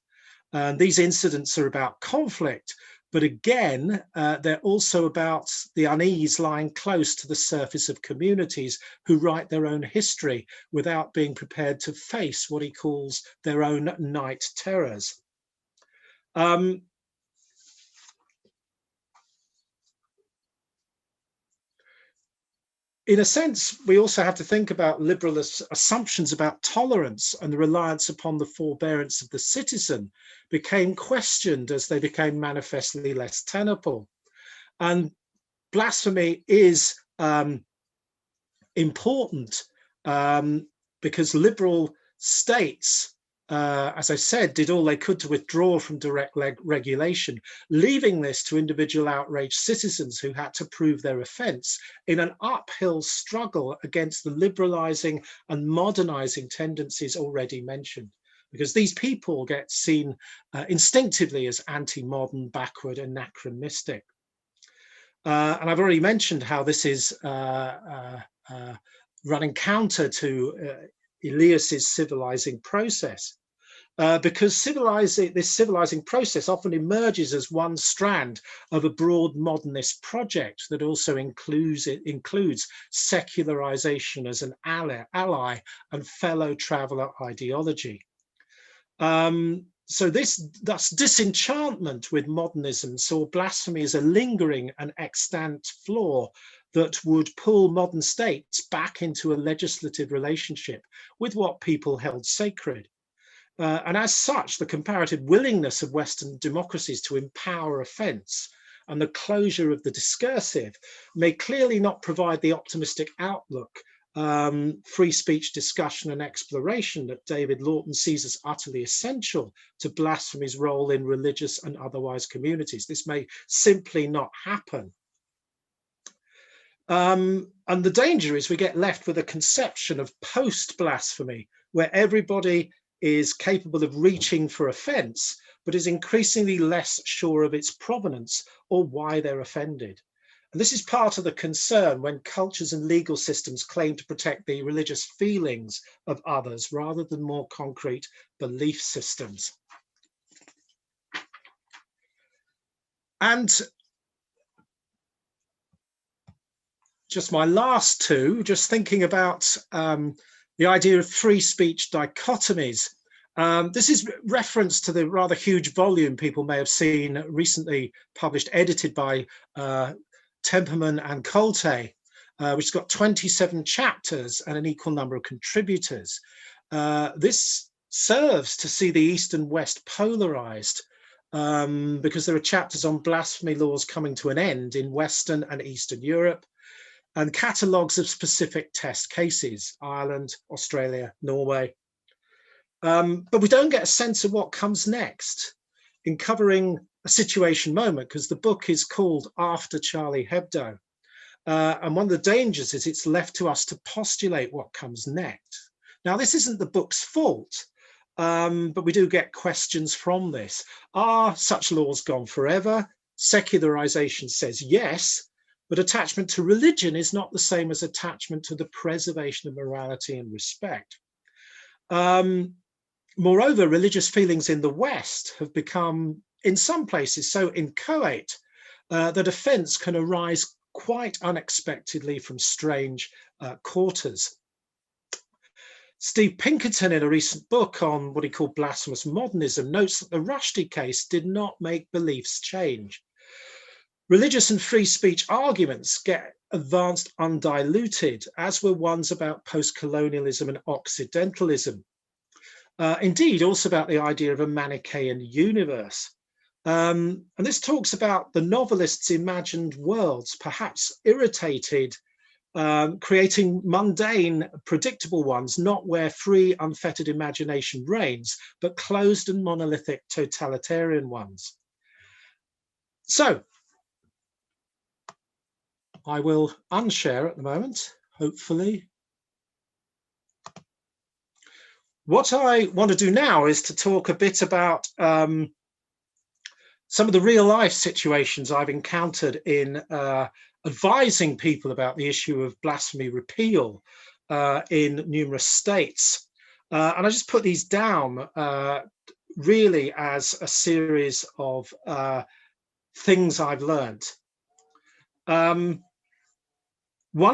And these incidents are about conflict, but again, they're also about the unease lying close to the surface of communities who write their own history without being prepared to face what he calls their own night terrors. in a sense, we also have to think about liberal assumptions about tolerance, and the reliance upon the forbearance of the citizen became questioned as they became manifestly less tenable. And blasphemy is important because liberal states, as I said, did all they could to withdraw from direct regulation, leaving this to individual outraged citizens who had to prove their offence in an uphill struggle against the liberalising and modernising tendencies already mentioned. Because these people get seen instinctively as anti-modern, backward, and anachronistic. And I've already mentioned how this is running counter to Elias's civilizing process, because this civilizing process often emerges as one strand of a broad modernist project that also includes secularization as an ally and fellow traveler ideology. So thus disenchantment with modernism saw blasphemy as a lingering and extant flaw that would pull modern states back into a legislative relationship with what people held sacred. And as such, the comparative willingness of Western democracies to empower offence and the closure of the discursive may clearly not provide the optimistic outlook, free speech discussion and exploration that David Lawton sees as utterly essential to blasphemy's role in religious and otherwise communities. This may simply not happen. And the danger is we get left with a conception of post-blasphemy, where everybody is capable of reaching for offence, but is increasingly less sure of its provenance or why they're offended. And this is part of the concern when cultures and legal systems claim to protect the religious feelings of others rather than more concrete belief systems. And just my last two, just thinking about the idea of free speech dichotomies. This is reference to the rather huge volume people may have seen recently published, edited by Temperman and Colte, which has got 27 chapters and an equal number of contributors. This serves to see the East and West polarized, because there are chapters on blasphemy laws coming to an end in Western and Eastern Europe, and catalogues of specific test cases, Ireland, Australia, Norway. But we don't get a sense of what comes next in covering a situation moment, because the book is called After Charlie Hebdo. And one of the dangers is it's left to us to postulate what comes next. Now, this isn't the book's fault, but we do get questions from this. Are such laws gone forever? Secularization says yes, but attachment to religion is not the same as attachment to the preservation of morality and respect. Moreover, religious feelings in the West have become, in some places, so inchoate that offence can arise quite unexpectedly from strange quarters. Steve Pinkerton, in a recent book on what he called blasphemous modernism, notes that the Rushdie case did not make beliefs change. Religious and free speech arguments get advanced undiluted, as were ones about post-colonialism and Occidentalism. Indeed, also about the idea of a Manichaean universe. And this talks about the novelist's imagined worlds, perhaps irritated, creating mundane, predictable ones, not where free, unfettered imagination reigns, but closed and monolithic totalitarian ones. So, I will unshare at the moment, hopefully. What I want to do now is to talk a bit about some of the real life situations I've encountered in advising people about the issue of blasphemy repeal in numerous states. And I just put these down really as a series of things I've learned. One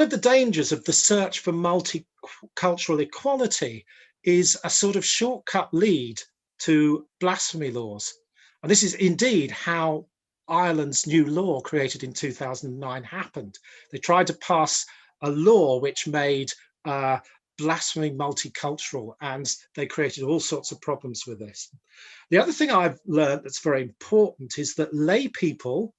of the dangers of the search for multicultural equality is a sort of shortcut lead to blasphemy laws. And this is indeed how Ireland's new law created in 2009 happened. They tried to pass a law which made blasphemy multicultural, and they created all sorts of problems with this. The other thing I've learned that's very important is that lay people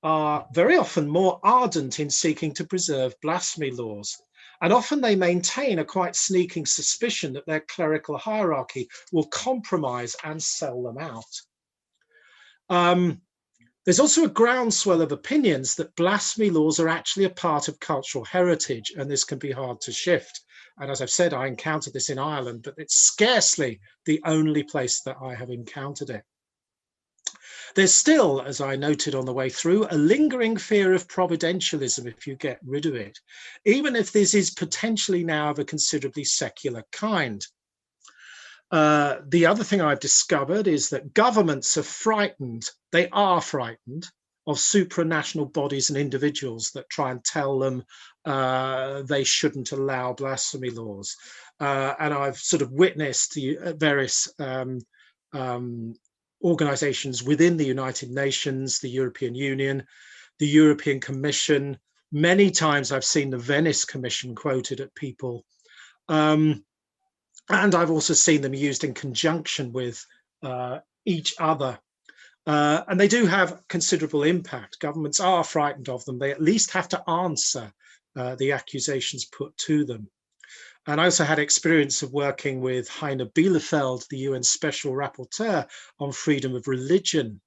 are very often more ardent in seeking to preserve blasphemy laws. And often they maintain a quite sneaking suspicion that their clerical hierarchy will compromise and sell them out. There's also a groundswell of opinions that blasphemy laws are actually a part of cultural heritage, and this can be hard to shift. And as I've said, I encountered this in Ireland, but it's scarcely the only place that I have encountered it. There's still, as I noted on the way through, a lingering fear of providentialism if you get rid of it, even if this is potentially now of a considerably secular kind. The other thing I've discovered is that governments are frightened, they are frightened of supranational bodies and individuals that try and tell them they shouldn't allow blasphemy laws. And I've sort of witnessed the various organizations within the United Nations, the European Union, the European Commission. Many times I've seen the Venice Commission quoted at people. And I've also seen them used in conjunction with each other. And they do have considerable impact. Governments are frightened of them. They at least have to answer the accusations put to them. And I also had experience of working with Heiner Bielefeld, the UN Special Rapporteur on freedom of religion.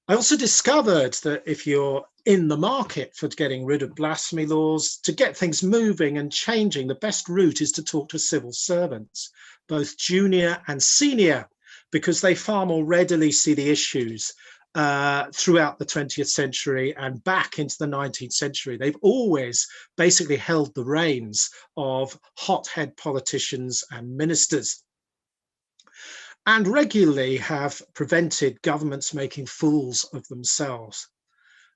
I also discovered that if you're in the market for getting rid of blasphemy laws, to get things moving and changing, the best route is to talk to civil servants, both junior and senior, because they far more readily see the issues throughout the 20th century and back into the 19th century. They've always basically held the reins of hothead politicians and ministers, and regularly have prevented governments making fools of themselves.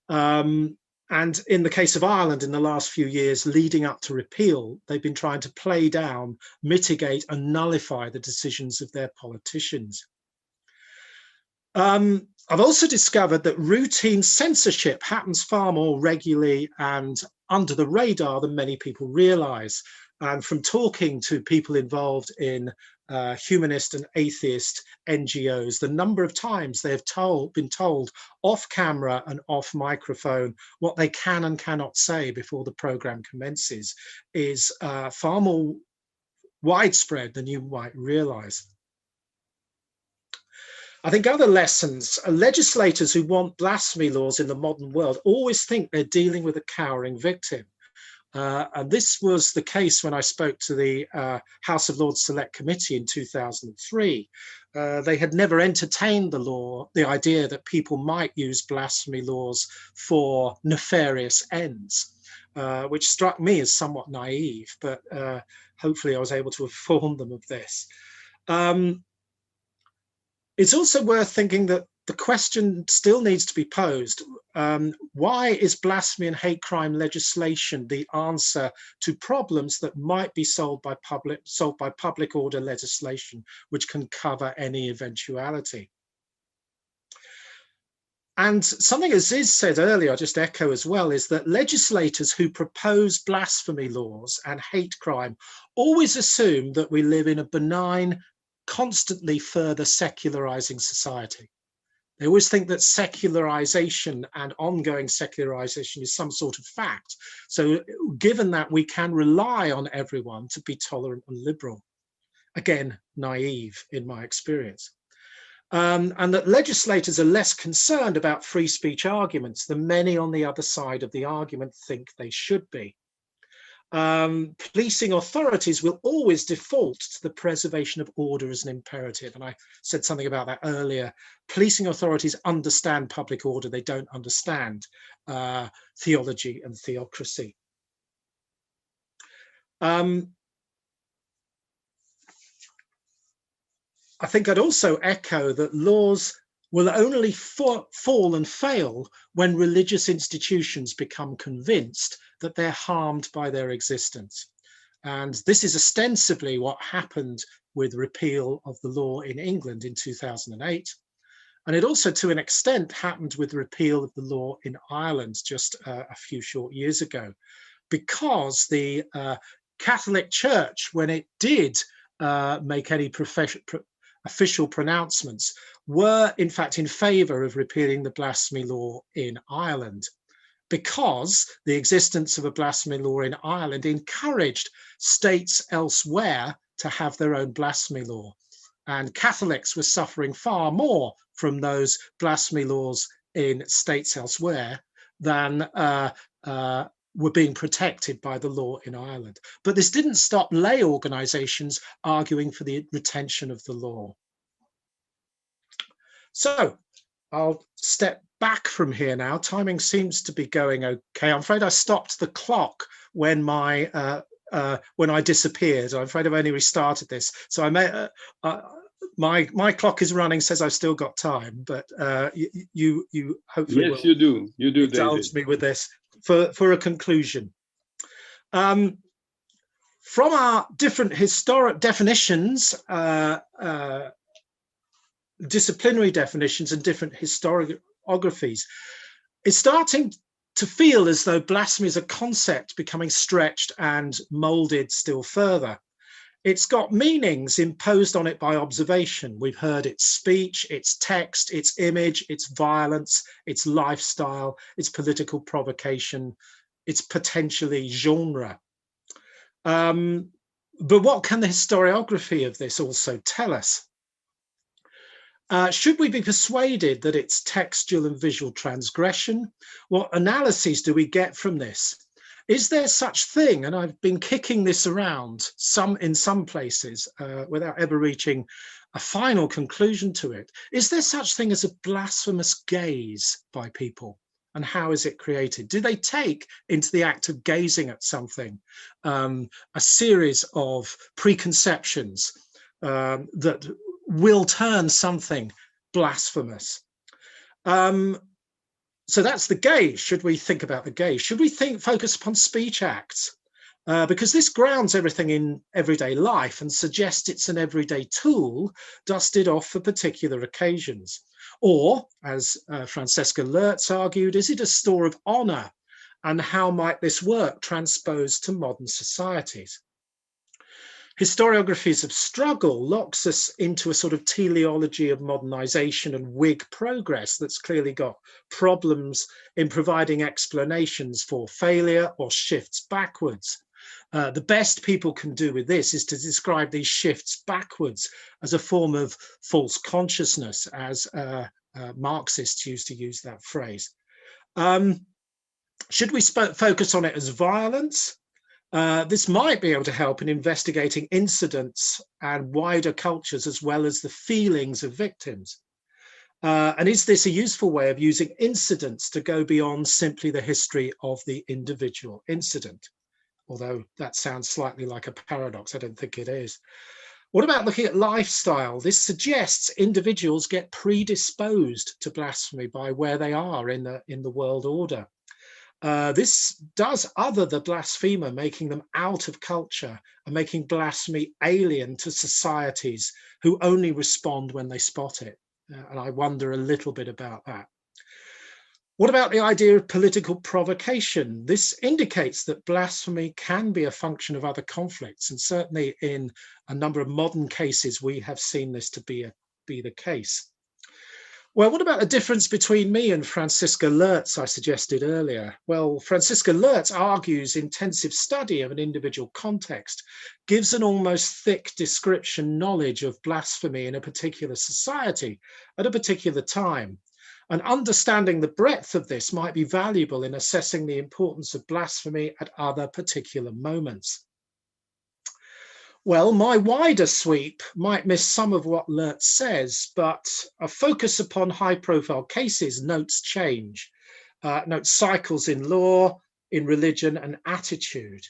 And in the case of Ireland, in the last few years leading up to repeal, they've been trying to play down, mitigate and nullify the decisions of their politicians. I've also discovered that routine censorship happens far more regularly and under the radar than many people realize. And from talking to people involved in humanist and atheist NGOs, the number of times they have been told off camera and off microphone what they can and cannot say before the program commences is far more widespread than you might realize. I think other lessons, legislators who want blasphemy laws in the modern world always think they're dealing with a cowering victim. And this was the case when I spoke to the House of Lords Select Committee in 2003. They had never entertained the idea that people might use blasphemy laws for nefarious ends, which struck me as somewhat naive, but hopefully I was able to inform them of this. It's also worth thinking that the question still needs to be posed. Why is blasphemy and hate crime legislation the answer to problems that might be solved by public order legislation, which can cover any eventuality? And something Aziz said earlier, I'll just echo as well, is that legislators who propose blasphemy laws and hate crime always assume that we live in a benign, constantly further secularizing society. They always think that secularization and ongoing secularization is some sort of fact. So given that, we can rely on everyone to be tolerant and liberal. Again, naive in my experience. And that legislators are less concerned about free speech arguments than many on the other side of the argument think they should be. Policing authorities will always default to the preservation of order as an imperative. And I said something about that earlier. Policing authorities understand public order. They don't understand theology and theocracy. I think I'd also echo that laws will only fall and fail when religious institutions become convinced that they're harmed by their existence. And this is ostensibly what happened with repeal of the law in England in 2008. And it also, to an extent, happened with repeal of the law in Ireland just a few short years ago. because the Catholic Church, when it did make any official pronouncements, were in fact in favour of repealing the blasphemy law in Ireland, because the existence of a blasphemy law in Ireland encouraged states elsewhere to have their own blasphemy law. And Catholics were suffering far more from those blasphemy laws in states elsewhere than were being protected by the law in Ireland. But this didn't stop lay organisations arguing for the retention of the law. So I'll step back from here now. Timing seems to be going okay. I'm afraid I stopped the clock when when I disappeared. I'm afraid I've only restarted this, so I may my clock is running, says I've still got time, but you hopefully yes, you do indulge David. me with this for a conclusion. From our different historic definitions, disciplinary definitions and different historiographies, it's starting to feel as though blasphemy is a concept becoming stretched and molded still further. It's got meanings imposed on it by observation. We've heard its speech, its text, its image, its violence, its lifestyle, its political provocation, its potentially genre. But what can the historiography of this also tell us? Should we be persuaded that it's textual and visual transgression? What analyses do we get from this? Is there such thing, and I've been kicking this around in some places without ever reaching a final conclusion to it, is there such thing as a blasphemous gaze by people? And how is it created? Do they take into the act of gazing at something a series of preconceptions that will turn something blasphemous? So that's the gaze. Should we think about the gaze? Should we focus upon speech acts? Because this grounds everything in everyday life and suggests it's an everyday tool dusted off for particular occasions. Or, as Francesca Lertz argued, is it a store of honour? And how might this work transposed to modern societies? Historiographies of struggle locks us into a sort of teleology of modernisation and Whig progress that's clearly got problems in providing explanations for failure or shifts backwards. The best people can do with this is to describe these shifts backwards as a form of false consciousness, as Marxists used to use that phrase. Should we focus on it as violence? This might be able to help in investigating incidents and wider cultures, as well as the feelings of victims. And is this a useful way of using incidents to go beyond simply the history of the individual incident? Although that sounds slightly like a paradox, I don't think it is. What about looking at lifestyle? This suggests individuals get predisposed to blasphemy by where they are in the world order. This does other the blasphemer, making them out of culture and making blasphemy alien to societies who only respond when they spot it. And I wonder a little bit about that. What about the idea of political provocation? This indicates that blasphemy can be a function of other conflicts, and certainly in a number of modern cases, we have seen this to be the case. Well, what about the difference between me and Franziska Lertz I suggested earlier? Well, Franziska Lertz argues intensive study of an individual context gives an almost thick description knowledge of blasphemy in a particular society at a particular time. And understanding the breadth of this might be valuable in assessing the importance of blasphemy at other particular moments. Well, my wider sweep might miss some of what Lertz says, but a focus upon high-profile cases notes change, notes cycles in law, in religion, and attitude.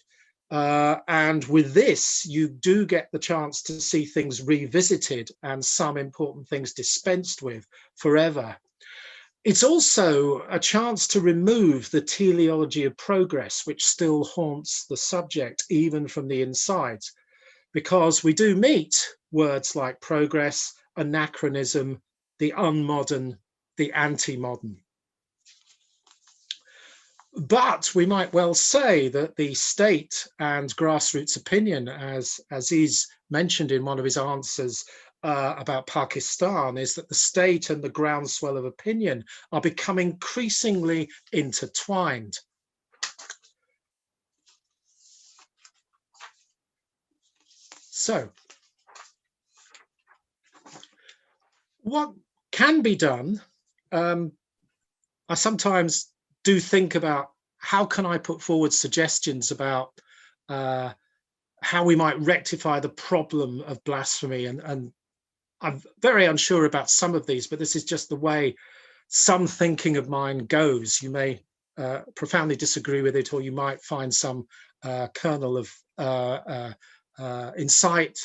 And with this, you do get the chance to see things revisited and some important things dispensed with forever. It's also a chance to remove the teleology of progress, which still haunts the subject, even from the inside, because we do meet words like progress, anachronism, the unmodern, the anti-modern. But we might well say that the state and grassroots opinion, as is mentioned in one of his answers about Pakistan, is that the state and the groundswell of opinion are becoming increasingly intertwined. So, what can be done? I sometimes do think about how can I put forward suggestions about how we might rectify the problem of blasphemy, and I'm very unsure about some of these, but this is just the way some thinking of mine goes. You may profoundly disagree with it, or you might find some kernel of insight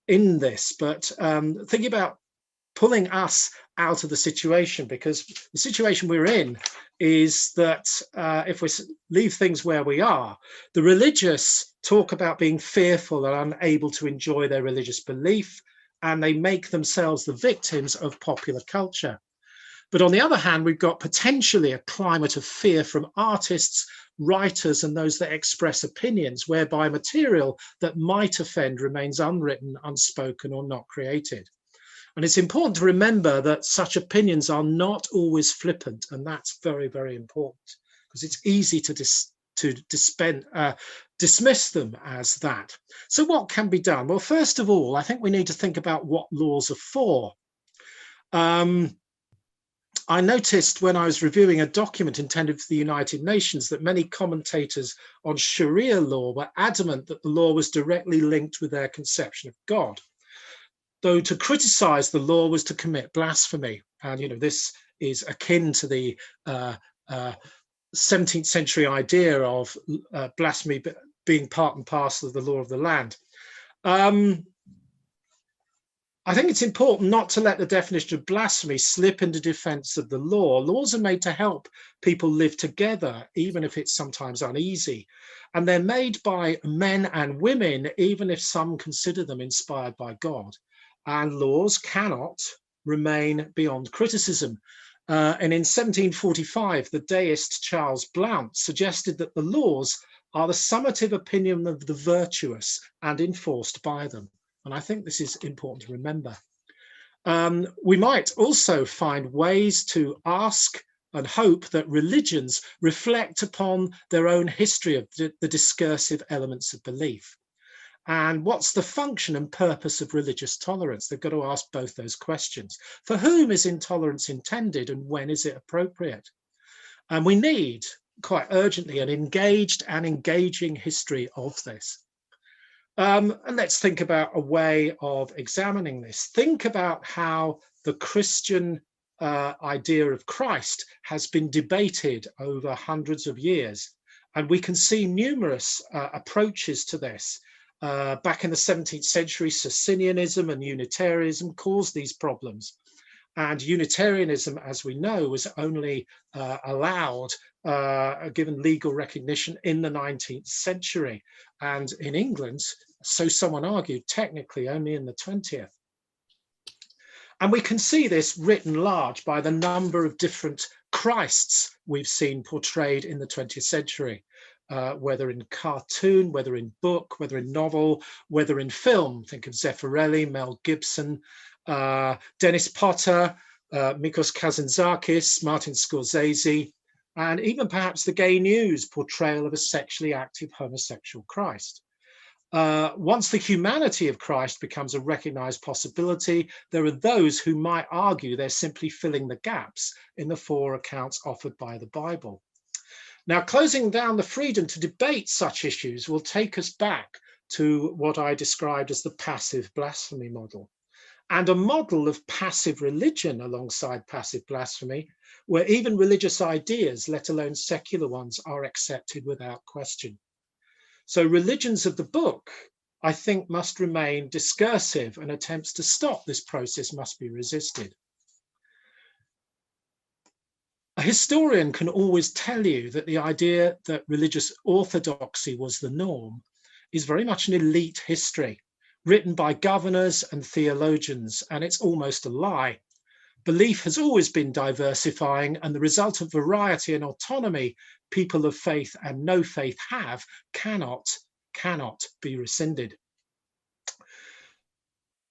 in this, but thinking about pulling us out of the situation, because the situation we're in is that if we leave things where we are, the religious talk about being fearful and unable to enjoy their religious belief, and they make themselves the victims of popular culture. But on the other hand, we've got potentially a climate of fear from artists, writers, and those that express opinions, whereby material that might offend remains unwritten, unspoken, or not created. And it's important to remember that such opinions are not always flippant, and that's very, very important, because it's easy to dismiss them as that. So what can be done? Well, first of all, I think we need to think about what laws are for. I noticed when I was reviewing a document intended for the United Nations that many commentators on Sharia law were adamant that the law was directly linked with their conception of God, though to criticize the law was to commit blasphemy. And this is akin to the 17th century idea of blasphemy being part and parcel of the law of the land. I think it's important not to let the definition of blasphemy slip into defense of the law. Laws are made to help people live together, even if it's sometimes uneasy. And they're made by men and women, even if some consider them inspired by God. And laws cannot remain beyond criticism. And in 1745, the deist Charles Blount suggested that the laws are the summative opinion of the virtuous and enforced by them. And I think this is important to remember. We might also find ways to ask and hope that religions reflect upon their own history of the discursive elements of belief. And what's the function and purpose of religious tolerance? They've got to ask both those questions. For whom is intolerance intended, and when is it appropriate? And we need, quite urgently, an engaged and engaging history of this. And let's think about a way of examining this. Think about how the Christian idea of Christ has been debated over hundreds of years. And we can see numerous approaches to this. Back in the 17th century, Socinianism and Unitarianism caused these problems. And Unitarianism, as we know, was only allowed, given legal recognition in the 19th century. And in England, so someone argued, technically only in the 20th. And we can see this written large by the number of different Christs we've seen portrayed in the 20th century, whether in cartoon, whether in book, whether in novel, whether in film. Think of Zeffirelli, Mel Gibson, Dennis Potter, Mikos Kazantzakis, Martin Scorsese, and even perhaps the Gay News portrayal of a sexually active homosexual Christ. Once the humanity of Christ becomes a recognized possibility, there are those who might argue they're simply filling the gaps in the four accounts offered by the Bible. Now, closing down the freedom to debate such issues will take us back to what I described as the passive blasphemy model, and a model of passive religion alongside passive blasphemy, where even religious ideas, let alone secular ones, are accepted without question. So religions of the book, I think, must remain discursive, and attempts to stop this process must be resisted. A historian can always tell you that the idea that religious orthodoxy was the norm is very much an elite history written by governors and theologians, and it's almost a lie. Belief has always been diversifying, and the resultant variety and autonomy people of faith and no faith have cannot be rescinded.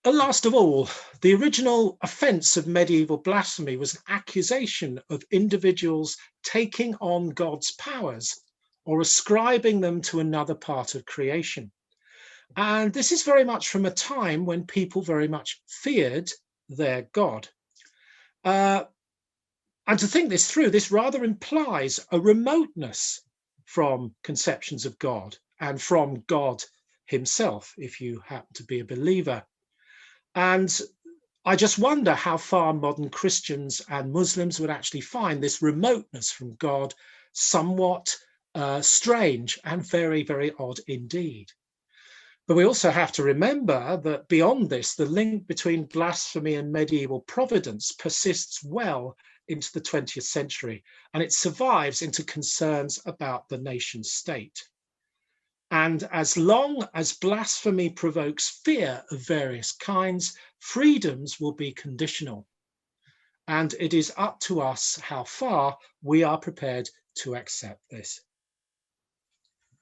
And last of all, the original offence of medieval blasphemy was an accusation of individuals taking on God's powers or ascribing them to another part of creation. And this is very much from a time when people very much feared their God. And to think this through, this rather implies a remoteness from conceptions of God and from God himself, if you happen to be a believer. And I just wonder how far modern Christians and Muslims would actually find this remoteness from God somewhat strange and very, very odd indeed. But we also have to remember that beyond this, the link between blasphemy and medieval providence persists well into the 20th century, and it survives into concerns about the nation state. And as long as blasphemy provokes fear of various kinds, freedoms will be conditional. And it is up to us how far we are prepared to accept this.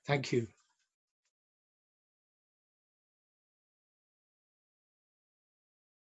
Thank you.